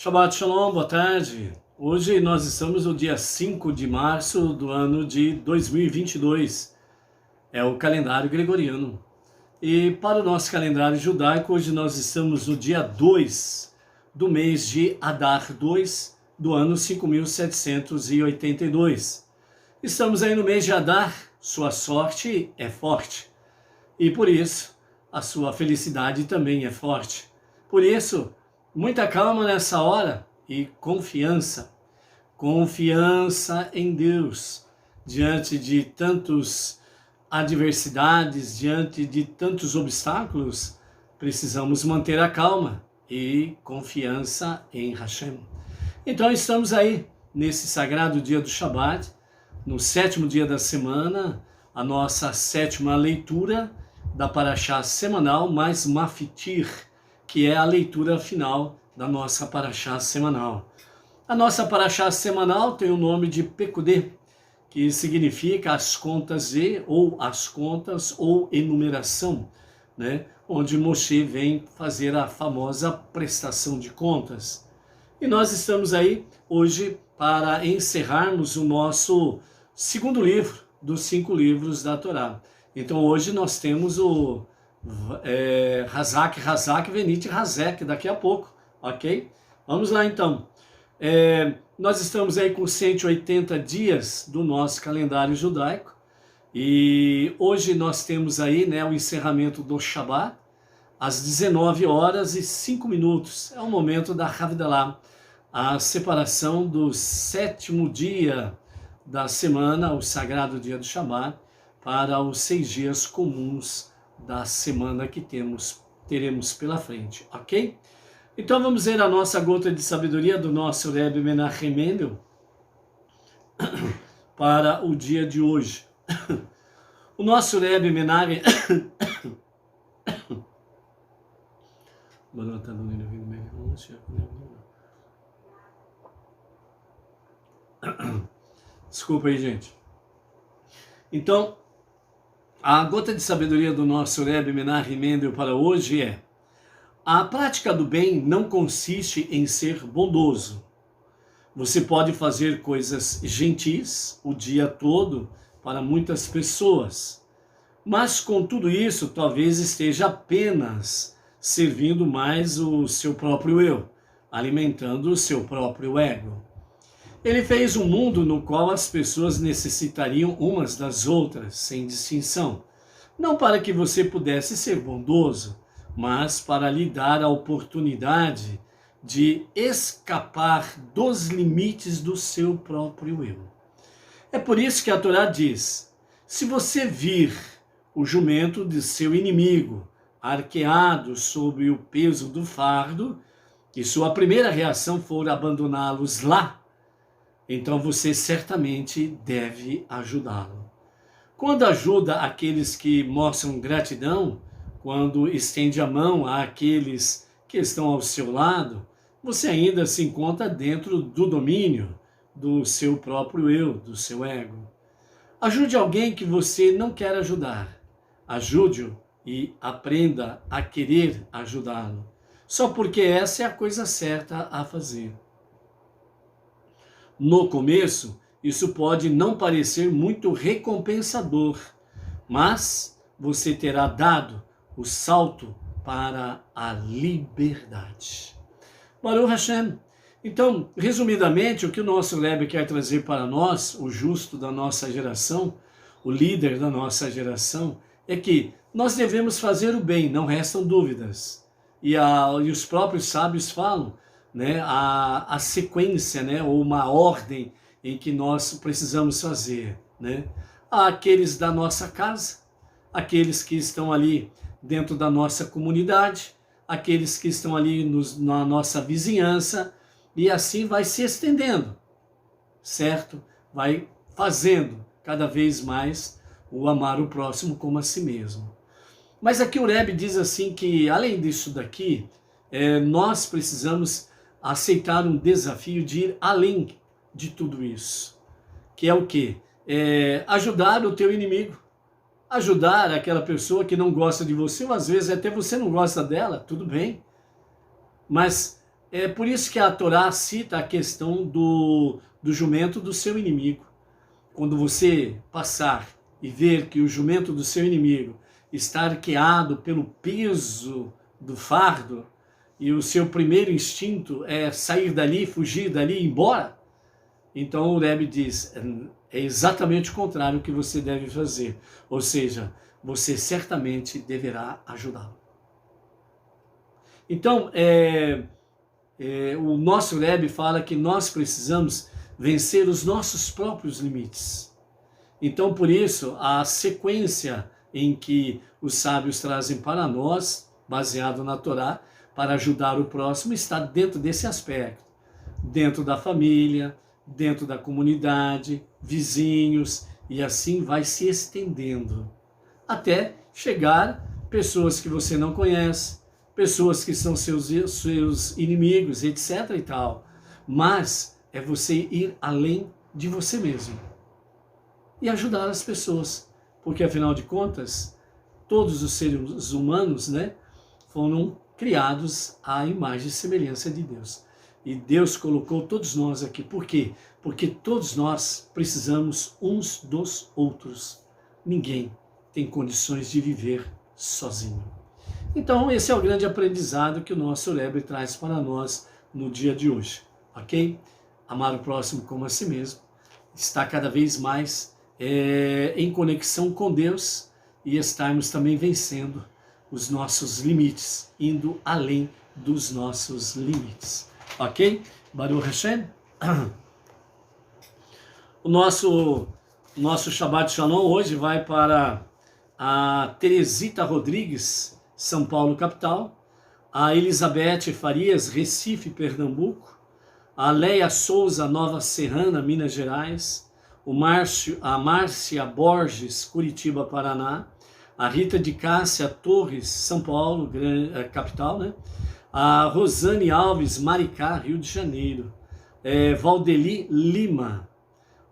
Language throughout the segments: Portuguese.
Shabbat Shalom, boa tarde. Hoje nós estamos no dia 5 de março do ano de 2022. É o calendário gregoriano. E para o nosso calendário judaico, hoje nós estamos no dia 2 do mês de Adar 2 do ano 5782. Estamos aí no mês de Adar, sua sorte é forte. E por isso, a sua felicidade também é forte. Por isso, muita calma nessa hora e confiança. Confiança em Deus. Diante de tantas adversidades, diante de tantos obstáculos, precisamos manter a calma e confiança em Hashem. Então estamos aí, nesse sagrado dia do Shabbat, no 7º dia da semana, a nossa 7ª leitura da Parashá semanal, mais Mafitir, que é a leitura final da nossa Parashá semanal. A nossa Parashá semanal tem o nome de Pekudê, que significa as contas ou enumeração, né? Onde Moshe vem fazer a famosa prestação de contas. E nós estamos aí hoje para encerrarmos o nosso segundo livro dos 5 livros da Torá. Então hoje nós temos o Hazak Venit Hazek daqui a pouco, ok? Vamos lá então. Nós estamos aí com 180 dias do nosso calendário judaico e hoje nós temos aí, né, o encerramento do Shabat às 19h05. É o momento da Havdalah, a separação do 7º dia da semana, o sagrado dia do Shabat, para os 6 dias comuns da semana que teremos pela frente, ok? Então vamos ver a nossa gota de sabedoria do nosso Rebbe Menachem Mendel para o dia de hoje. O nosso Rebbe Menachem... Desculpa aí, gente. Então, a gota de sabedoria do nosso Rebbe Menachem Mendel para hoje é: a prática do bem não consiste em ser bondoso. Você pode fazer coisas gentis o dia todo para muitas pessoas, mas com tudo isso talvez esteja apenas servindo mais o seu próprio eu, alimentando o seu próprio ego. Ele fez um mundo no qual as pessoas necessitariam umas das outras, sem distinção, não para que você pudesse ser bondoso, mas para lhe dar a oportunidade de escapar dos limites do seu próprio eu. É por isso que a Torá diz: se você vir o jumento de seu inimigo arqueado sob o peso do fardo, e sua primeira reação for abandoná-los lá, então você certamente deve ajudá-lo. Quando ajuda aqueles que mostram gratidão, quando estende a mão àqueles que estão ao seu lado, você ainda se encontra dentro do domínio do seu próprio eu, do seu ego. Ajude alguém que você não quer ajudar. Ajude-o e aprenda a querer ajudá-lo, só porque essa é a coisa certa a fazer. No começo, isso pode não parecer muito recompensador, mas você terá dado o salto para a liberdade. Baruch Hashem. Então, resumidamente, o que o nosso Rebbe quer trazer para nós, o justo da nossa geração, o líder da nossa geração, é que nós devemos fazer o bem, não restam dúvidas. E os próprios sábios falam, né, a sequência, né, ou uma ordem em que nós precisamos fazer, né? Aqueles da nossa casa, aqueles que estão ali dentro da nossa comunidade, aqueles que estão ali na nossa vizinhança, e assim vai se estendendo, certo? Vai fazendo cada vez mais o amar o próximo como a si mesmo. Mas aqui o Rebbe diz assim que, além disso daqui, nós precisamos aceitar um desafio de ir além de tudo isso. Que é o quê? Ajudar o teu inimigo. Ajudar aquela pessoa que não gosta de você, ou às vezes até você não gosta dela, tudo bem. Mas É por isso que a Torá cita a questão do jumento do seu inimigo. Quando você passar e ver que o jumento do seu inimigo está arqueado pelo peso do fardo, e o seu primeiro instinto é sair dali, fugir dali, ir embora, então o Rebbe diz, é exatamente o contrário que você deve fazer. Ou seja, você certamente deverá ajudá-lo. Então, o nosso Rebbe fala que nós precisamos vencer os nossos próprios limites. Então, por isso, a sequência em que os sábios trazem para nós, baseado na Torá, para ajudar o próximo, está dentro desse aspecto. Dentro da família, dentro da comunidade, vizinhos, e assim vai se estendendo. Até chegar pessoas que você não conhece, pessoas que são seus inimigos, etc. e tal. Mas é você ir além de você mesmo e ajudar as pessoas, porque afinal de contas, todos os seres humanos, né, foram criados à imagem e semelhança de Deus. E Deus colocou todos nós aqui. Por quê? Porque todos nós precisamos uns dos outros. Ninguém tem condições de viver sozinho. Então, esse é o grande aprendizado que o nosso Rebbe traz para nós no dia de hoje. Ok? Amar o próximo como a si mesmo. Estar cada vez mais em conexão com Deus e estarmos também vencendo os nossos limites, indo além dos nossos limites. Ok? Baruch Hashem. O nosso Shabbat Shalom hoje vai para a Teresita Rodrigues, São Paulo, capital. A Elizabeth Farias, Recife, Pernambuco. A Leia Souza, Nova Serrana, Minas Gerais. A Márcia Borges, Curitiba, Paraná. A Rita de Cássia Torres, São Paulo, capital, né? A Rosane Alves, Maricá, Rio de Janeiro. Valdeli Lima.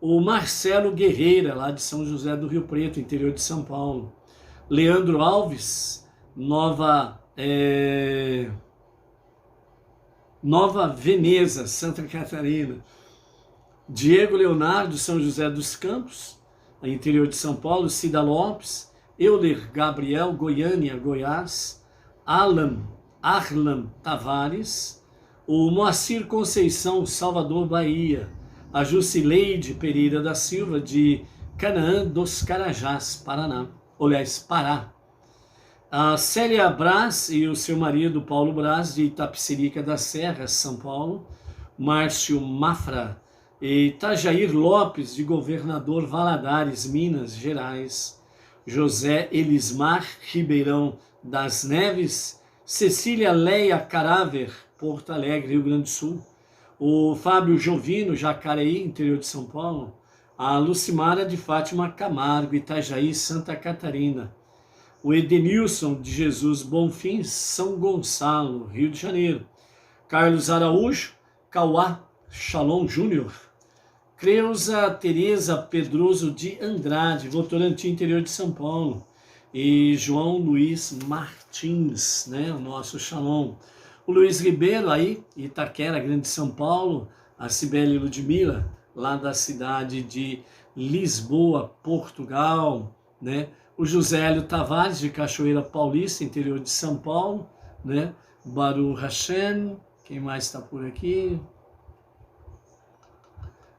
O Marcelo Guerreira, lá de São José do Rio Preto, interior de São Paulo. Leandro Alves, Nova Veneza, Santa Catarina. Diego Leonardo, São José dos Campos, interior de São Paulo. Cida Lopes. Euler Gabriel, Goiânia, Goiás. Arlan Tavares. O Moacir Conceição, Salvador, Bahia. A Jusileide Pereira da Silva, de Canaã dos Carajás, Paraná. Aliás, Pará. A Célia Braz e o seu marido Paulo Braz, de Itapecerica da Serra, São Paulo. Márcio Mafra. E Tajair Lopes, de Governador Valadares, Minas Gerais. José Elismar Ribeirão das Neves. Cecília Leia Caraver, Porto Alegre, Rio Grande do Sul. O Fábio Jovino, Jacareí, interior de São Paulo. A Lucimara de Fátima Camargo, Itajaí, Santa Catarina. O Edenilson de Jesus Bonfim, São Gonçalo, Rio de Janeiro. Carlos Araújo, Cauá Shalom Júnior. Creuza Tereza Pedroso de Andrade, Votorantim, interior de São Paulo. E João Luiz Martins, né, o nosso Shalom. O Luiz Ribeiro, aí, Itaquera, Grande São Paulo. A Cibele Ludmila, lá da cidade de Lisboa, Portugal, né? O José Hélio Tavares, de Cachoeira Paulista, interior de São Paulo, né? Baruch Hashem, quem mais está por aqui?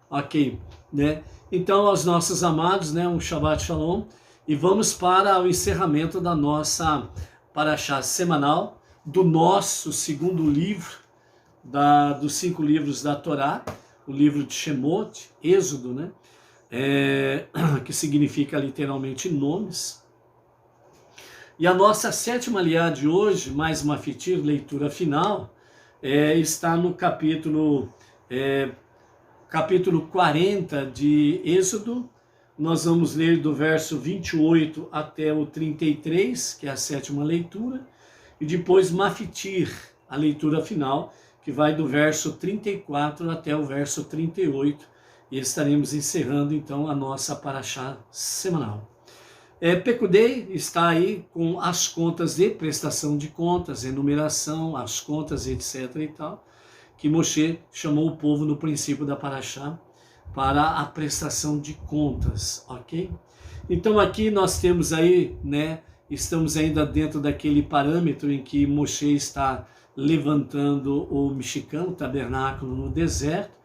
Ok, né? Então, aos nossos amados, né? Um Shabbat Shalom. E vamos para o encerramento da nossa Parashá semanal, do nosso segundo livro, dos 5 livros da Torá, o livro de Shemot, Êxodo, né? Que significa literalmente nomes. E a nossa 7ª aliá de hoje, mais uma fitir, leitura final, está no capítulo 40 de Êxodo. Nós vamos ler do verso 28 até o 33, que é a 7ª leitura, e depois Mafitir, a leitura final, que vai do verso 34 até o verso 38, e estaremos encerrando então a nossa Parashá semanal. Pecudei está aí com as contas de prestação de contas, enumeração, as contas, etc. e tal. que Moshe chamou o povo no princípio da Parashá para a prestação de contas, ok? Então aqui nós temos aí, né, estamos ainda dentro daquele parâmetro em que Moshe está levantando o Mishkan, o tabernáculo no deserto,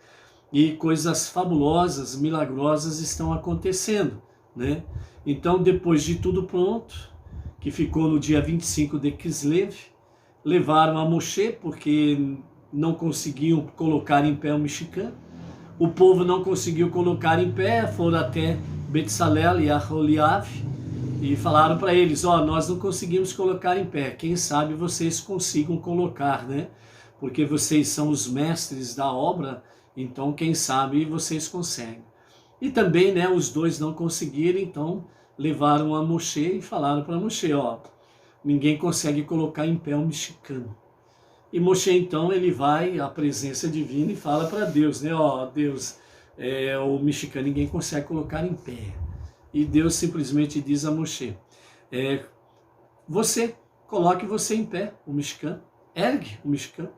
e coisas fabulosas, milagrosas estão acontecendo, né? Então, depois de tudo pronto, que ficou no dia 25 de Kislev, levaram a Moshe, porque não conseguiam colocar em pé o Mishkan. O povo não conseguiu colocar em pé, foram até Betsalel e Aholiav e falaram para eles, nós não conseguimos colocar em pé, quem sabe vocês consigam colocar, né? Porque vocês são os mestres da obra, então quem sabe vocês conseguem. E também, né, os dois não conseguiram, então levaram a Moshe e falaram para Moshe, ninguém consegue colocar em pé o Mishkan. E Moshe, então, ele vai à presença divina e fala para Deus, né? Deus, o Mishkan ninguém consegue colocar em pé. E Deus simplesmente diz a Moshe, coloque você em pé, o Mishkan, ergue o Mishkan.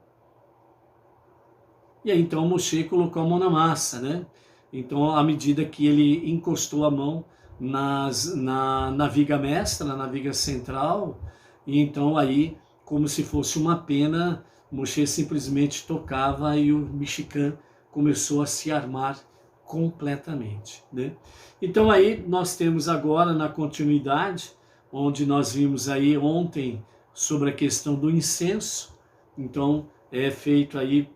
E aí, então, Moshe colocou a mão na massa, né? Então, à medida que ele encostou a mão na viga mestra, na viga central, e então aí, como se fosse uma pena, Moshe simplesmente tocava e o Mishkan começou a se armar completamente, né? Então aí nós temos agora na continuidade, onde nós vimos aí ontem sobre a questão do incenso, então é feito aí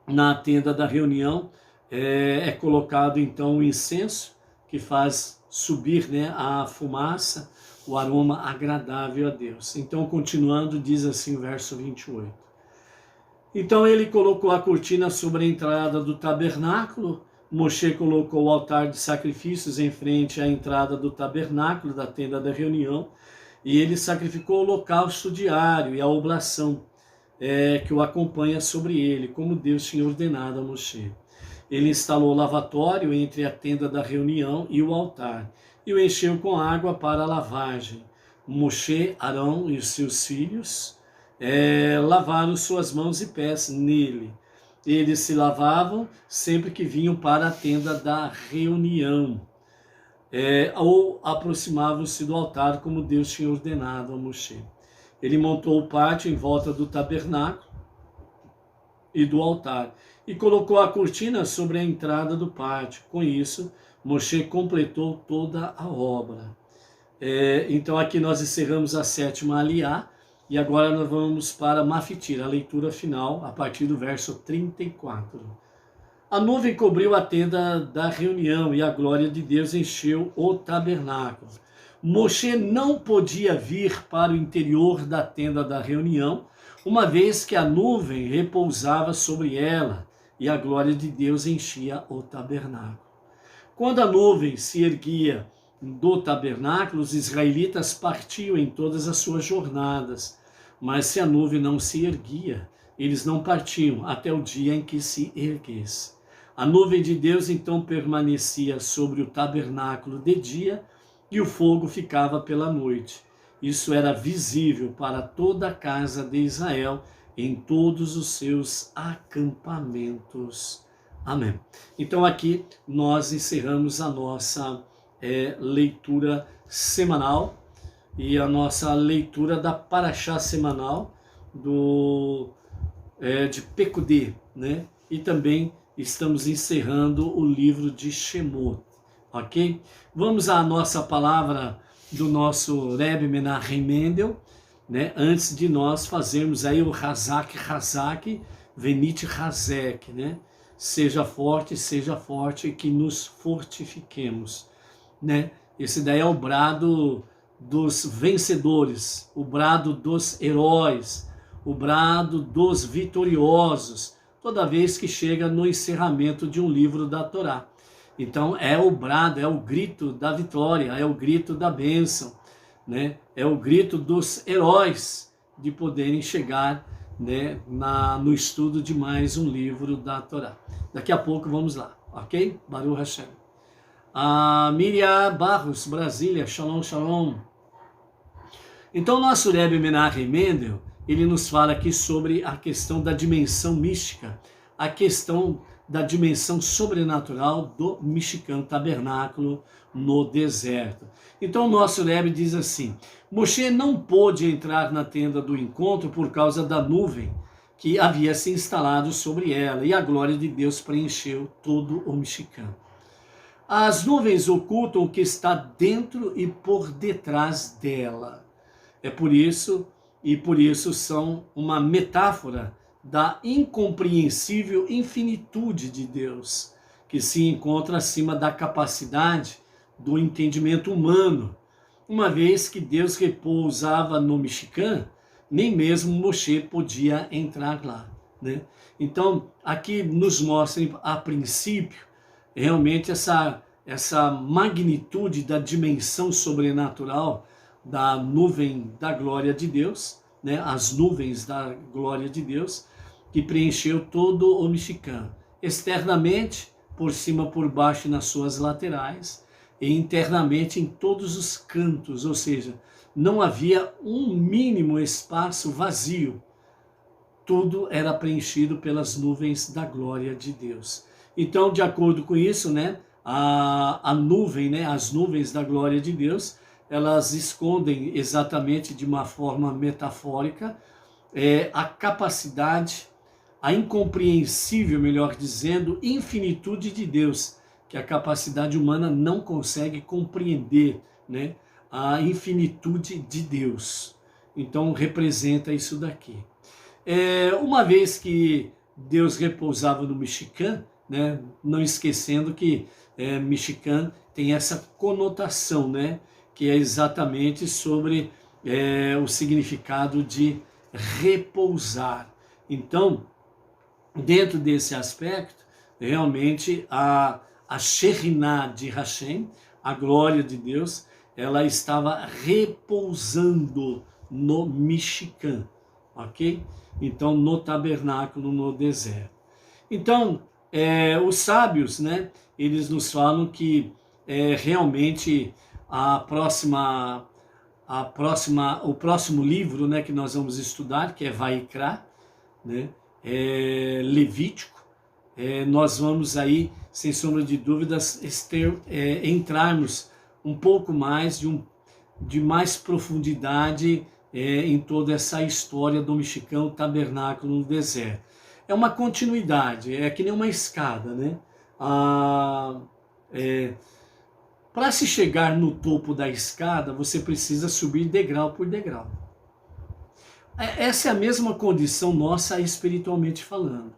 na tenda da reunião, é colocado então o incenso, que faz subir, né, a fumaça, o aroma agradável a Deus. Então, continuando, diz assim o verso 28. Então ele colocou a cortina sobre a entrada do tabernáculo, Moshe colocou o altar de sacrifícios em frente à entrada do tabernáculo, da tenda da reunião, e ele sacrificou o holocausto diário e a oblação que o acompanha sobre ele, como Deus tinha ordenado a Moshe. Ele instalou o lavatório entre a tenda da reunião e o altar, e o encheu com água para a lavagem. Moshe, Arão e os seus filhos lavaram suas mãos e pés nele. Eles se lavavam sempre que vinham para a tenda da reunião, ou aproximavam-se do altar, como Deus tinha ordenado a Moshe. Ele montou o pátio em volta do tabernáculo e do altar, e colocou a cortina sobre a entrada do pátio. Com isso, Moshe completou toda a obra. Então aqui nós encerramos a 7ª aliá, e agora nós vamos para Mafitir, a leitura final, a partir do verso 34. A nuvem cobriu a tenda da reunião, e a glória de Deus encheu o tabernáculo. Moshe não podia vir para o interior da tenda da reunião, uma vez que a nuvem repousava sobre ela, e a glória de Deus enchia o tabernáculo. Quando a nuvem se erguia do tabernáculo, os israelitas partiam em todas as suas jornadas. Mas se a nuvem não se erguia, eles não partiam até o dia em que se erguesse. A nuvem de Deus então permanecia sobre o tabernáculo de dia e o fogo ficava pela noite. Isso era visível para toda a casa de Israel em todos os seus acampamentos. Amém. Então aqui nós encerramos a nossa leitura semanal e a nossa leitura da Parashá semanal de Pekudê, né? E também estamos encerrando o livro de Shemot, ok? Vamos à nossa palavra do nosso Rebbe Menachem Mendel, né? Antes de nós fazermos aí o Hazak, Venit Hazek, né? Seja forte, que nos fortifiquemos, né? Esse daí é o brado dos vencedores, o brado dos heróis, o brado dos vitoriosos, toda vez que chega no encerramento de um livro da Torá. Então é o brado, é o grito da vitória, é o grito da bênção, né? É o grito dos heróis de poderem chegar, né, no estudo de mais um livro da Torá. Daqui a pouco vamos lá, ok? Baruch Hashem. Miriam Barros, Brasília, shalom, shalom. Então nosso Rebbe Menachem Mendel, ele nos fala aqui sobre a questão da dimensão mística, a questão da dimensão sobrenatural do Mishkan, tabernáculo no deserto. Então o nosso Rebbe diz assim: Moshe não pôde entrar na tenda do encontro por causa da nuvem que havia se instalado sobre ela, e a glória de Deus preencheu todo o Mishkan. As nuvens ocultam o que está dentro e por detrás dela. Por isso são uma metáfora da incompreensível infinitude de Deus, que se encontra acima da capacidade do entendimento humano. Uma vez que Deus repousava no Mishkan, nem mesmo Moshe podia entrar lá, né? Então, aqui nos mostra, a princípio, realmente essa magnitude da dimensão sobrenatural da nuvem da glória de Deus, né? As nuvens da glória de Deus, que preencheu todo o Mishkan, externamente, por cima, por baixo e nas suas laterais, e internamente em todos os cantos, ou seja, não havia um mínimo espaço vazio. Tudo era preenchido pelas nuvens da glória de Deus. Então, de acordo com isso, né, a nuvem, né, as nuvens da glória de Deus, elas escondem exatamente de uma forma metafórica a capacidade, a incompreensível, melhor dizendo, infinitude de Deus, que a capacidade humana não consegue compreender, né, a infinitude de Deus. Então representa isso daqui. Uma vez que Deus repousava no Mishkan, né, não esquecendo que Mishkan tem essa conotação, né, que é exatamente sobre o significado de repousar. Então, dentro desse aspecto, realmente a Shekhinah de Hashem, a glória de Deus, ela estava repousando no Mishkan, ok? Então, no tabernáculo, no deserto. Então, os sábios, né, eles nos falam que realmente o próximo livro, né, que nós vamos estudar, que é Vaikra, né, Levítico, nós vamos aí, sem sombra de dúvidas, entrarmos um pouco mais de mais profundidade em toda essa história do Mishkan, o tabernáculo no deserto. É uma continuidade, é que nem uma escada, né? Para se chegar no topo da escada, você precisa subir degrau por degrau. Essa é a mesma condição nossa espiritualmente falando.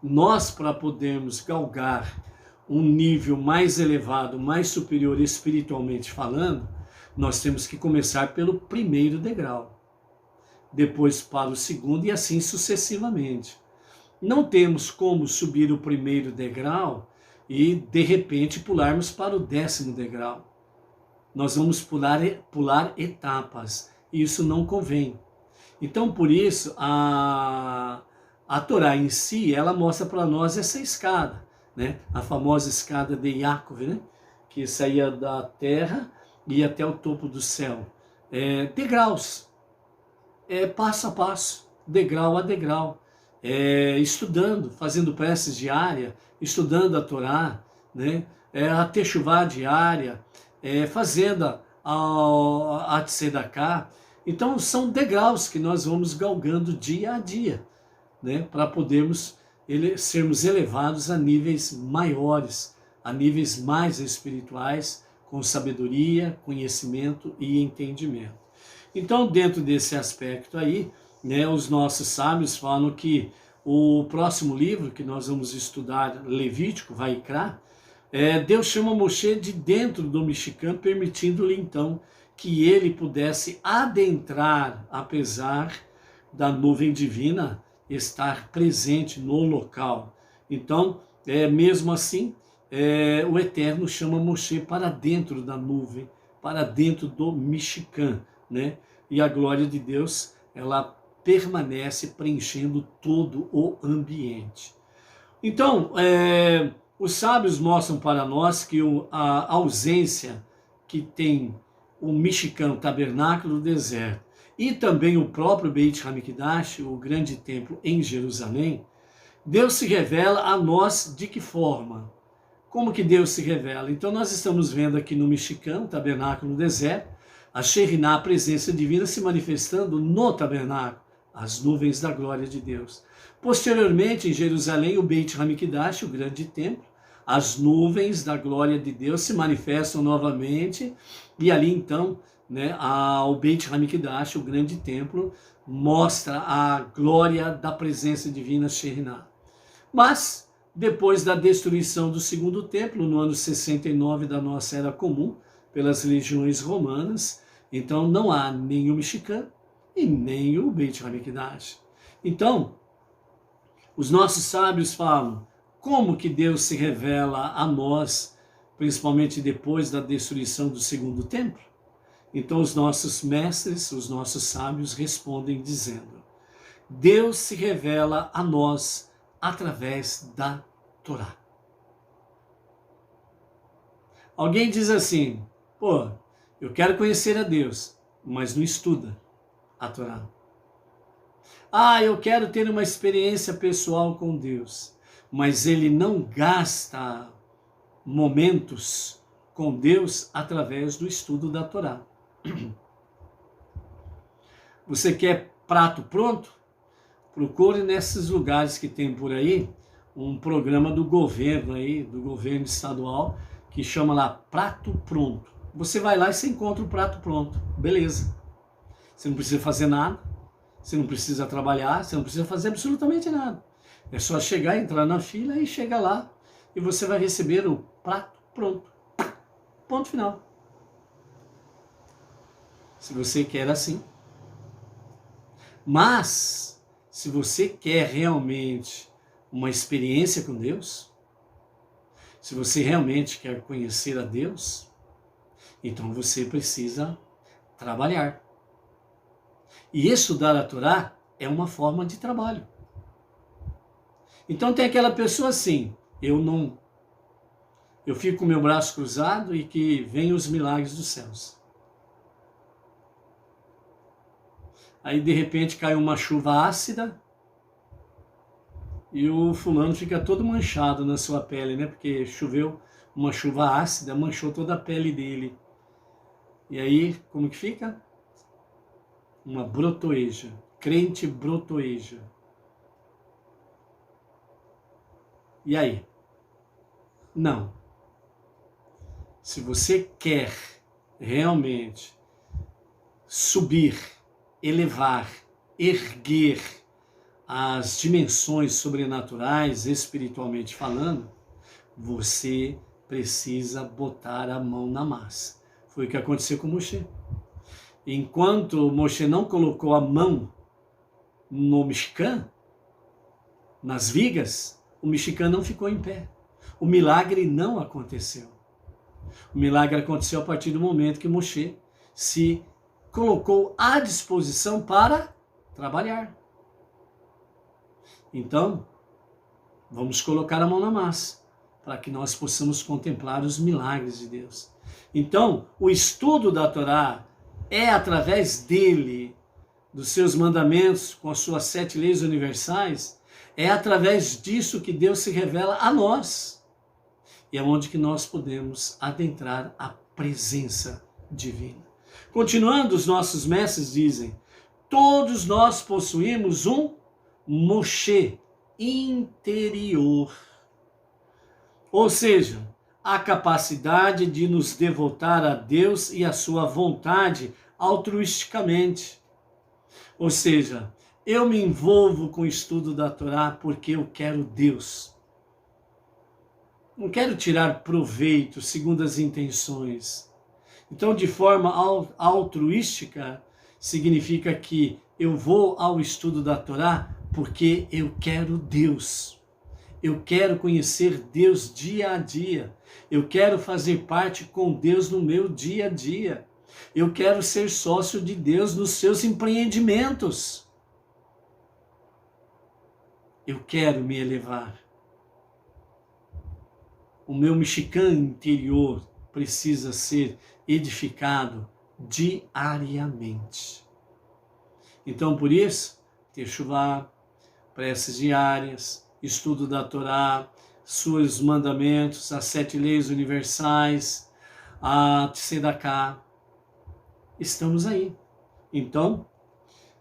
Nós, para podermos galgar um nível mais elevado, mais superior espiritualmente falando, nós temos que começar pelo primeiro degrau, depois para o segundo e assim sucessivamente. Não temos como subir o primeiro degrau e de repente pularmos para o 10º degrau. Nós vamos pular etapas, e isso não convém. Então, por isso, a Torá em si, ela mostra para nós essa escada, né? A famosa escada de Yaakov, né? Que saía da terra e ia até o topo do céu. Degraus, passo a passo, degrau a degrau, estudando, fazendo preces diárias, estudando a Torá, né? A techuvá diária, fazendo a tzedakah. Então são degraus que nós vamos galgando dia a dia, né, para podermos sermos elevados a níveis maiores, a níveis mais espirituais, com sabedoria, conhecimento e entendimento. Então, dentro desse aspecto aí, né, os nossos sábios falam que o próximo livro que nós vamos estudar, Levítico, Vaikra, Deus chama Moshe de dentro do Mishkan, permitindo-lhe então que ele pudesse adentrar, apesar da nuvem divina estar presente no local. Então, mesmo assim, o Eterno chama Moshe para dentro da nuvem, para dentro do Mishkan, né? E a glória de Deus, ela permanece preenchendo todo o ambiente. Então, os sábios mostram para nós que a ausência que tem o Mishkan, o tabernáculo do deserto, e também o próprio Beit HaMikdash, o grande templo em Jerusalém, Deus se revela a nós de que forma? Como que Deus se revela? Então nós estamos vendo aqui no Mishkan, tabernáculo no deserto, a Shekhinah, a presença divina, se manifestando no tabernáculo, as nuvens da glória de Deus. Posteriormente, em Jerusalém, o Beit HaMikdash, o grande templo, as nuvens da glória de Deus se manifestam novamente, e ali então, o Beit HaMikdash, o grande templo, mostra a glória da presença divina Shekhinah. Mas, depois da destruição do segundo templo, no ano 69 da nossa era comum, pelas legiões romanas, então não há nem o Mishkan e nem o Beit HaMikdash. Então, os nossos sábios falam como que Deus se revela a nós, principalmente depois da destruição do segundo templo. Então os nossos mestres, os nossos sábios respondem dizendo: Deus se revela a nós através da Torá. Alguém diz assim: pô, eu quero conhecer a Deus, mas não estuda a Torá. Ah, eu quero ter uma experiência pessoal com Deus, mas ele não gasta momentos com Deus através do estudo da Torá. Você quer prato pronto? Procure nesses lugares que tem por aí um programa do governo estadual, que chama lá Prato Pronto. Você vai lá e você encontra o prato pronto. Beleza. Você não precisa fazer nada, você não precisa trabalhar, você não precisa fazer absolutamente nada. É só chegar, entrar na fila e chegar lá e você vai receber o prato pronto. Ponto final. Se você quer assim. Mas, se você quer realmente uma experiência com Deus, se você realmente quer conhecer a Deus, então você precisa trabalhar. E estudar a Torá é uma forma de trabalho. Então tem aquela pessoa assim, eu fico com meu braço cruzado e que venham os milagres dos céus. Aí de repente cai uma chuva ácida e o fulano fica todo manchado na sua pele, né? Porque choveu uma chuva ácida, manchou toda a pele dele. E aí, como que fica? Uma brotoeja, crente brotoeja. E aí? Não. Se você quer realmente subir, elevar, erguer as dimensões sobrenaturais, espiritualmente falando, você precisa botar a mão na massa. Foi o que aconteceu com Moshe. Enquanto Moshe não colocou a mão no Mishkan, nas vigas, o Mishkan não ficou em pé. O milagre não aconteceu. O milagre aconteceu a partir do momento que Moshe se colocou à disposição para trabalhar. Então, vamos colocar a mão na massa, para que nós possamos contemplar os milagres de Deus. Então, o estudo da Torá é através dele, dos seus mandamentos, com as suas 7 leis universais, é através disso que Deus se revela a nós. E é onde que nós podemos adentrar a presença divina. Continuando, os nossos mestres dizem: todos nós possuímos um Moshe interior. Ou seja, a capacidade de nos devotar a Deus e a sua vontade altruisticamente. Ou seja, eu me envolvo com o estudo da Torá porque eu quero Deus. Não quero tirar proveito segundo as intenções. Então, de forma altruística, significa que eu vou ao estudo da Torá porque eu quero Deus. Eu quero conhecer Deus dia a dia. Eu quero fazer parte com Deus no meu dia a dia. Eu quero ser sócio de Deus nos seus empreendimentos. Eu quero me elevar. O meu Mishkan interior precisa ser edificado diariamente. Então, por isso, Techuvá, preces diárias, estudo da Torá, seus mandamentos, as 7 leis universais, a Tzedaká, estamos aí. Então,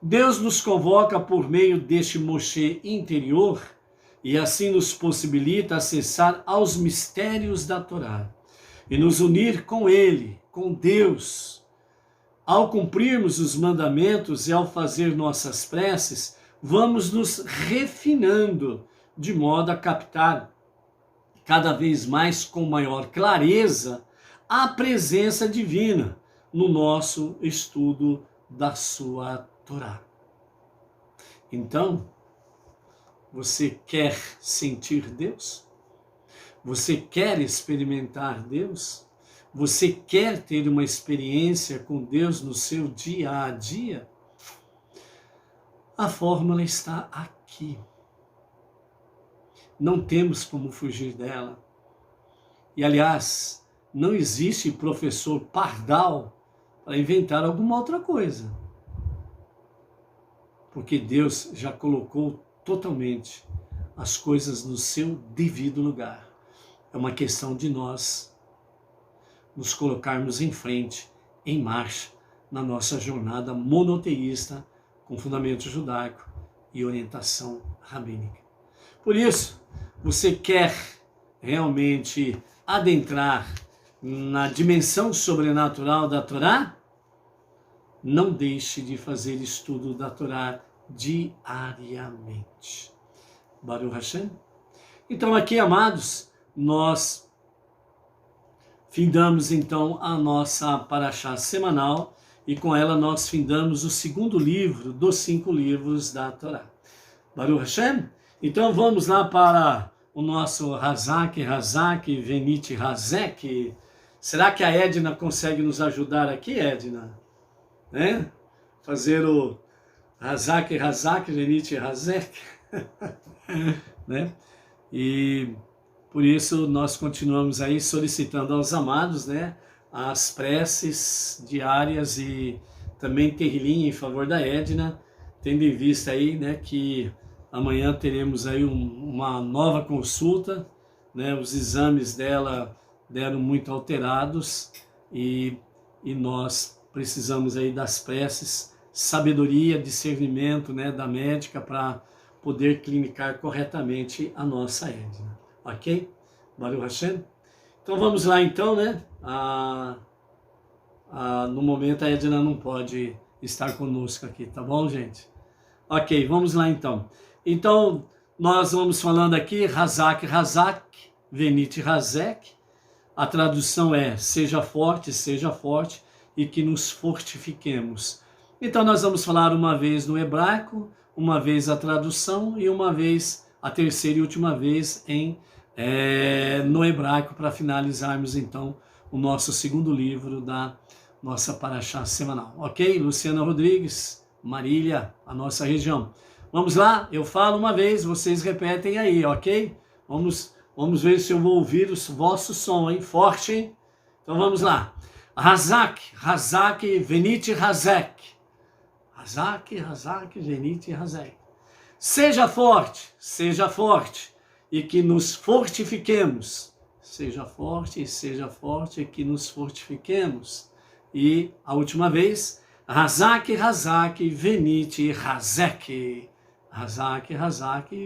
Deus nos convoca por meio deste Moshe interior e assim nos possibilita acessar aos mistérios da Torá e nos unir com Ele, com Deus. Ao cumprirmos os mandamentos e ao fazer nossas preces, vamos nos refinando de modo a captar cada vez mais com maior clareza a presença divina no nosso estudo da sua Torá. Então, você quer sentir Deus? Você quer experimentar Deus? Você quer ter uma experiência com Deus no seu dia a dia? A fórmula está aqui. Não temos como fugir dela. E, aliás, não existe professor pardal para inventar alguma outra coisa. Porque Deus já colocou totalmente as coisas no seu devido lugar. É uma questão de nós nos colocarmos em frente, em marcha, na nossa jornada monoteísta com fundamento judaico e orientação rabínica. Por isso, você quer realmente adentrar na dimensão sobrenatural da Torá? Não deixe de fazer estudo da Torá diariamente. Baruch Hashem. Então aqui, amados, nós findamos então a nossa paraxá semanal e com ela nós findamos o segundo livro dos 5 livros da Torá. Baruch Hashem. Então vamos lá para o nosso Hazak, Venit Hazek. Será que a Edna consegue nos ajudar aqui, Edna? Né? Fazer o Hazak, Venit Hazek. Né? E por isso nós continuamos aí solicitando aos amados, né, as preces diárias e também terrilim em favor da Edna, tendo em vista aí, né, que amanhã teremos aí uma nova consulta, né, os exames dela deram muito alterados e nós precisamos aí das preces, sabedoria, discernimento, né, da médica para poder clinicar corretamente a nossa Edna. Ok? Baruch Hashem. Então vamos lá então, né? No momento a Edna não pode estar conosco aqui, tá bom, gente? Ok, vamos lá então. Então nós vamos falando aqui, Hazak, Venit Hazek. A tradução é seja forte e que nos fortifiquemos. Então nós vamos falar uma vez no hebraico, uma vez a tradução e uma vez, a terceira e última vez no hebraico, para finalizarmos então o nosso segundo livro da nossa paraxá semanal. Ok? Luciana Rodrigues, Marília, a nossa região. Vamos lá? Eu falo uma vez, vocês repetem aí, ok? Vamos ver se eu vou ouvir o vosso som, hein? Forte, hein? Então vamos lá. Hazak, Venit Hazek. Hazak, Venit Hazek. Seja forte, e que nos fortifiquemos. Seja forte e que nos fortifiquemos. E a última vez, Hazak, Venit Hazek. Hazak,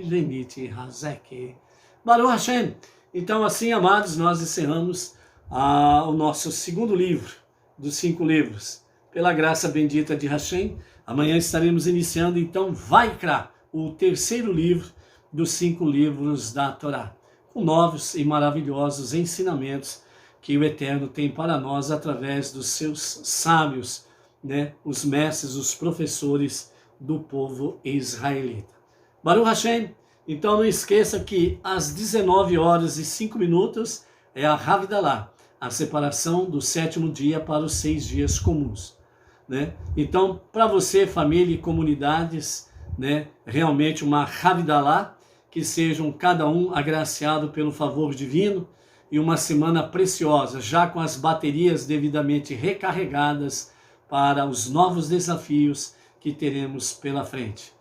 Venit Hazek. Baruch Hashem. Então assim, amados, nós encerramos o nosso segundo livro dos 5 livros. Pela graça bendita de Hashem, amanhã estaremos iniciando então Vaikra, o terceiro livro dos 5 livros da Torá, com novos e maravilhosos ensinamentos que o Eterno tem para nós através dos seus sábios, né, os mestres, os professores do povo israelita. Baruch Hashem. Então não esqueça que às 19h05 é a Havdalah, a separação do 7º dia para os 6 dias comuns, né? Então, para você, família e comunidades, né, realmente uma Havdalah, que sejam cada um agraciado pelo favor divino e uma semana preciosa, já com as baterias devidamente recarregadas para os novos desafios que teremos pela frente.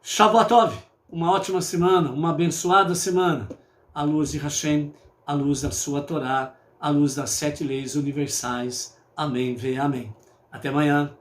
Shavuot, uma ótima semana, uma abençoada semana, à luz de Hashem, à luz da sua Torá, à luz das 7 leis universais. Amém, ve amém. Até amanhã.